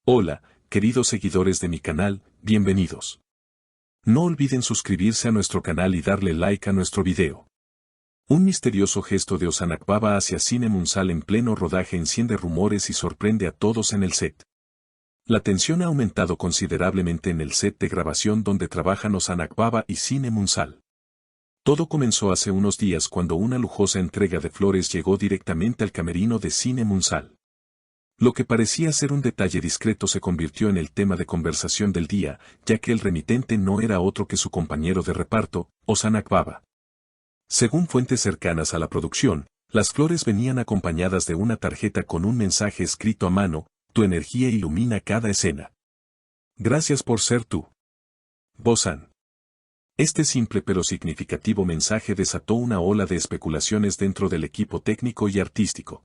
Hola, queridos seguidores de mi canal, bienvenidos. No olviden suscribirse a nuestro canal y darle like a nuestro video. Un misterioso gesto de Ozan Akbaba hacia Sinem Unsal en pleno rodaje enciende rumores y sorprende a todos en el set. La tensión ha aumentado considerablemente en el set de grabación donde trabajan Ozan Akbaba y Sinem Unsal. Todo comenzó hace unos días cuando una lujosa entrega de flores llegó directamente al camerino de Sinem Unsal. Lo que parecía ser un detalle discreto se convirtió en el tema de conversación del día, ya que el remitente no era otro que su compañero de reparto, Ozan Akbaba. Según fuentes cercanas a la producción, las flores venían acompañadas de una tarjeta con un mensaje escrito a mano: tu energía ilumina cada escena. Gracias por ser tú, Ozan. Este simple pero significativo mensaje desató una ola de especulaciones dentro del equipo técnico y artístico.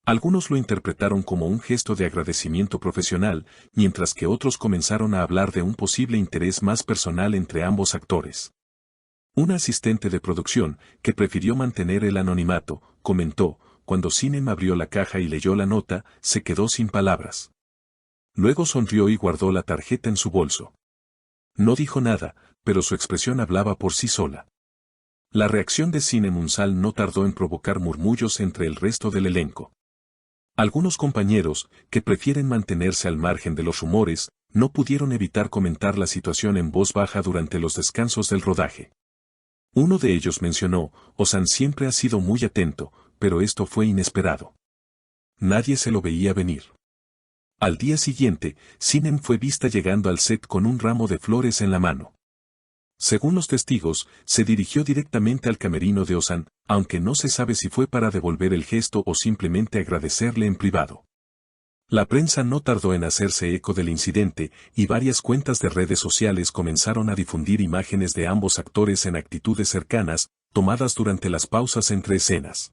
Algunos lo interpretaron como un gesto de agradecimiento profesional, mientras que otros comenzaron a hablar de un posible interés más personal entre ambos actores. Un asistente de producción, que prefirió mantener el anonimato, comentó: cuando Sinem abrió la caja y leyó la nota, se quedó sin palabras. Luego sonrió y guardó la tarjeta en su bolso. No dijo nada, pero su expresión hablaba por sí sola. La reacción de Sinem Unsal no tardó en provocar murmullos entre el resto del elenco. Algunos compañeros, que prefieren mantenerse al margen de los rumores, no pudieron evitar comentar la situación en voz baja durante los descansos del rodaje. Uno de ellos mencionó: Ozan siempre ha sido muy atento, pero esto fue inesperado. Nadie se lo veía venir. Al día siguiente, Sinem fue vista llegando al set con un ramo de flores en la mano. Según los testigos, se dirigió directamente al camerino de Ozan, aunque no se sabe si fue para devolver el gesto o simplemente agradecerle en privado. La prensa no tardó en hacerse eco del incidente, y varias cuentas de redes sociales comenzaron a difundir imágenes de ambos actores en actitudes cercanas, tomadas durante las pausas entre escenas.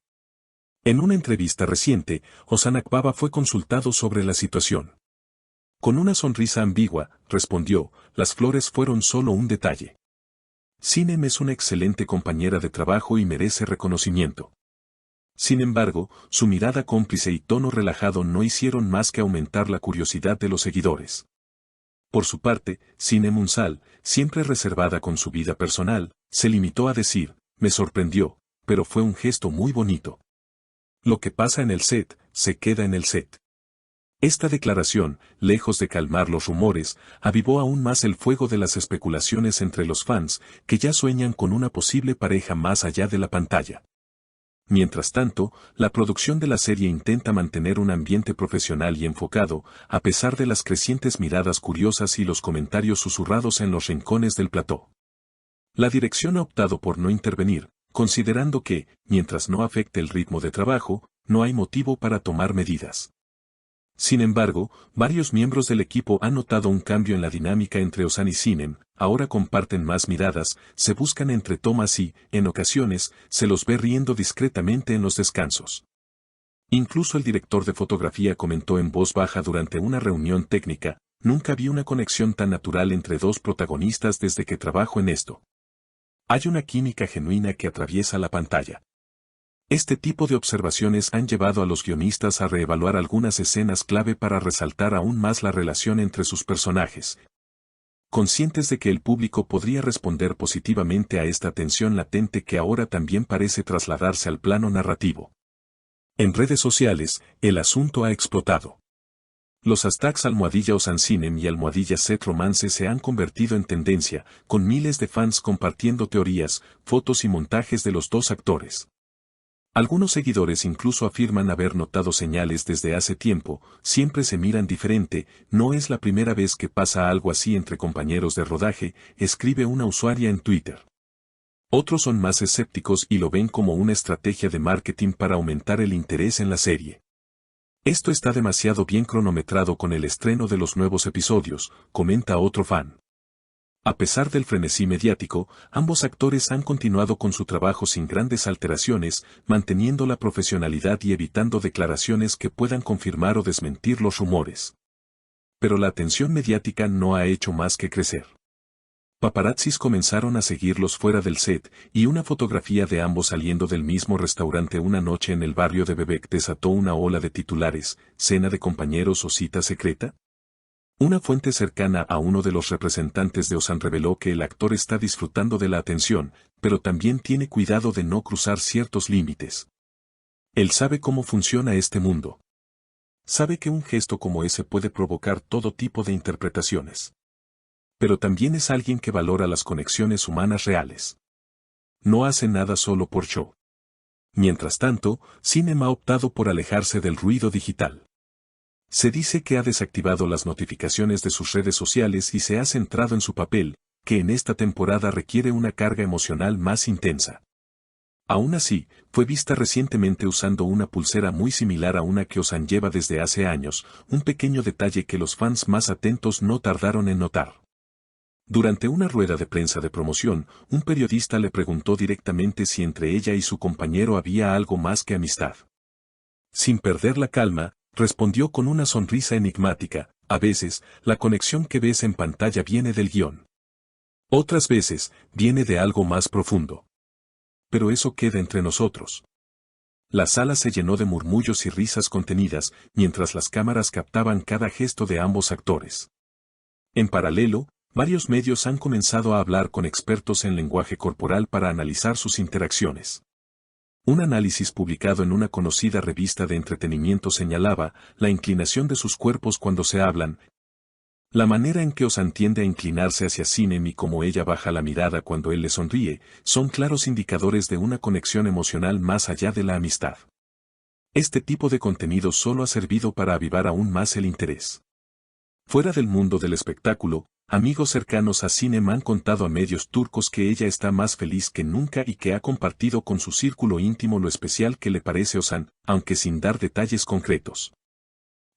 En una entrevista reciente, Ozan Akbaba fue consultado sobre la situación. Con una sonrisa ambigua, respondió: las flores fueron solo un detalle. Sinem es una excelente compañera de trabajo y merece reconocimiento. Sin embargo, su mirada cómplice y tono relajado no hicieron más que aumentar la curiosidad de los seguidores. Por su parte, Sinem Unsal, siempre reservada con su vida personal, se limitó a decir: me sorprendió, pero fue un gesto muy bonito. Lo que pasa en el set, se queda en el set. Esta declaración, lejos de calmar los rumores, avivó aún más el fuego de las especulaciones entre los fans, que ya sueñan con una posible pareja más allá de la pantalla. Mientras tanto, la producción de la serie intenta mantener un ambiente profesional y enfocado, a pesar de las crecientes miradas curiosas y los comentarios susurrados en los rincones del plató. La dirección ha optado por no intervenir, considerando que, mientras no afecte el ritmo de trabajo, no hay motivo para tomar medidas. Sin embargo, varios miembros del equipo han notado un cambio en la dinámica entre Ozan y Sinem. Ahora comparten más miradas, se buscan entre tomas y, en ocasiones, se los ve riendo discretamente en los descansos. Incluso el director de fotografía comentó en voz baja durante una reunión técnica: nunca vi una conexión tan natural entre dos protagonistas desde que trabajo en esto. Hay una química genuina que atraviesa la pantalla. Este tipo de observaciones han llevado a los guionistas a reevaluar algunas escenas clave para resaltar aún más la relación entre sus personajes. Conscientes de que el público podría responder positivamente a esta tensión latente que ahora también parece trasladarse al plano narrativo. En redes sociales, el asunto ha explotado. Los hashtags #OzanSinem y #SetRomance se han convertido en tendencia, con miles de fans compartiendo teorías, fotos y montajes de los dos actores. Algunos seguidores incluso afirman haber notado señales desde hace tiempo: siempre se miran diferente, no es la primera vez que pasa algo así entre compañeros de rodaje, escribe una usuaria en Twitter. Otros son más escépticos y lo ven como una estrategia de marketing para aumentar el interés en la serie. Esto está demasiado bien cronometrado con el estreno de los nuevos episodios, comenta otro fan. A pesar del frenesí mediático, ambos actores han continuado con su trabajo sin grandes alteraciones, manteniendo la profesionalidad y evitando declaraciones que puedan confirmar o desmentir los rumores. Pero la atención mediática no ha hecho más que crecer. Paparazzis comenzaron a seguirlos fuera del set, y una fotografía de ambos saliendo del mismo restaurante una noche en el barrio de Bebek desató una ola de titulares: ¿cena de compañeros o cita secreta? Una fuente cercana a uno de los representantes de Ozan reveló que el actor está disfrutando de la atención, pero también tiene cuidado de no cruzar ciertos límites. Él sabe cómo funciona este mundo. Sabe que un gesto como ese puede provocar todo tipo de interpretaciones. Pero también es alguien que valora las conexiones humanas reales. No hace nada solo por show. Mientras tanto, Sinem ha optado por alejarse del ruido digital. Se dice que ha desactivado las notificaciones de sus redes sociales y se ha centrado en su papel, que en esta temporada requiere una carga emocional más intensa. Aún así, fue vista recientemente usando una pulsera muy similar a una que Ozan lleva desde hace años, un pequeño detalle que los fans más atentos no tardaron en notar. Durante una rueda de prensa de promoción, un periodista le preguntó directamente si entre ella y su compañero había algo más que amistad. Sin perder la calma, respondió con una sonrisa enigmática: a veces, la conexión que ves en pantalla viene del guión. Otras veces, viene de algo más profundo. Pero eso queda entre nosotros. La sala se llenó de murmullos y risas contenidas, mientras las cámaras captaban cada gesto de ambos actores. En paralelo, varios medios han comenzado a hablar con expertos en lenguaje corporal para analizar sus interacciones. Un análisis publicado en una conocida revista de entretenimiento señalaba la inclinación de sus cuerpos cuando se hablan, la manera en que Ozan tiende a inclinarse hacia Sinem y cómo ella baja la mirada cuando él le sonríe, son claros indicadores de una conexión emocional más allá de la amistad. Este tipo de contenido solo ha servido para avivar aún más el interés. Fuera del mundo del espectáculo, amigos cercanos a Sinem han contado a medios turcos que ella está más feliz que nunca y que ha compartido con su círculo íntimo lo especial que le parece Ozan, aunque sin dar detalles concretos.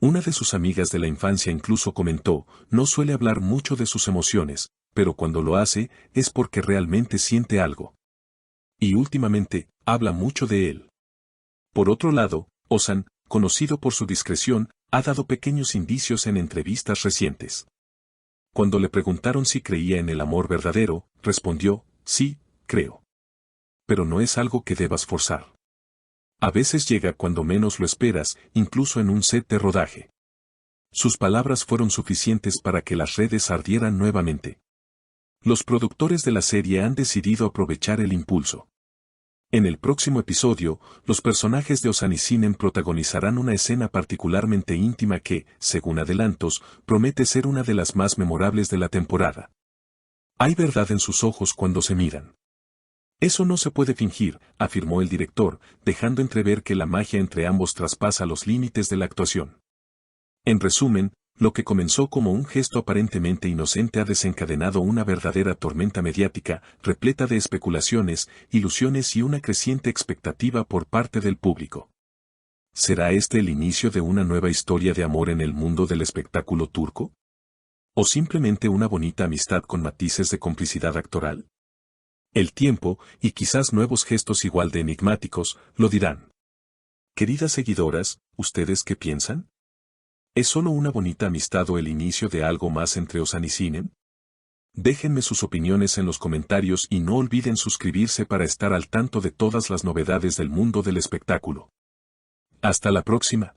Una de sus amigas de la infancia incluso comentó: no suele hablar mucho de sus emociones, pero cuando lo hace, es porque realmente siente algo. Y últimamente, habla mucho de él. Por otro lado, Ozan, conocido por su discreción, ha dado pequeños indicios en entrevistas recientes. Cuando le preguntaron si creía en el amor verdadero, respondió: sí, creo. Pero no es algo que debas forzar. A veces llega cuando menos lo esperas, incluso en un set de rodaje. Sus palabras fueron suficientes para que las redes ardieran nuevamente. Los productores de la serie han decidido aprovechar el impulso. En el próximo episodio, los personajes de Ozan y Sinem protagonizarán una escena particularmente íntima que, según adelantos, promete ser una de las más memorables de la temporada. Hay verdad en sus ojos cuando se miran. Eso no se puede fingir, afirmó el director, dejando entrever que la magia entre ambos traspasa los límites de la actuación. En resumen, lo que comenzó como un gesto aparentemente inocente ha desencadenado una verdadera tormenta mediática, repleta de especulaciones, ilusiones y una creciente expectativa por parte del público. ¿Será este el inicio de una nueva historia de amor en el mundo del espectáculo turco? ¿O simplemente una bonita amistad con matices de complicidad actoral? El tiempo, y quizás nuevos gestos igual de enigmáticos, lo dirán. Queridas seguidoras, ¿ustedes qué piensan? ¿Es solo una bonita amistad o el inicio de algo más entre Ozan y Sinem? Déjenme sus opiniones en los comentarios y no olviden suscribirse para estar al tanto de todas las novedades del mundo del espectáculo. Hasta la próxima.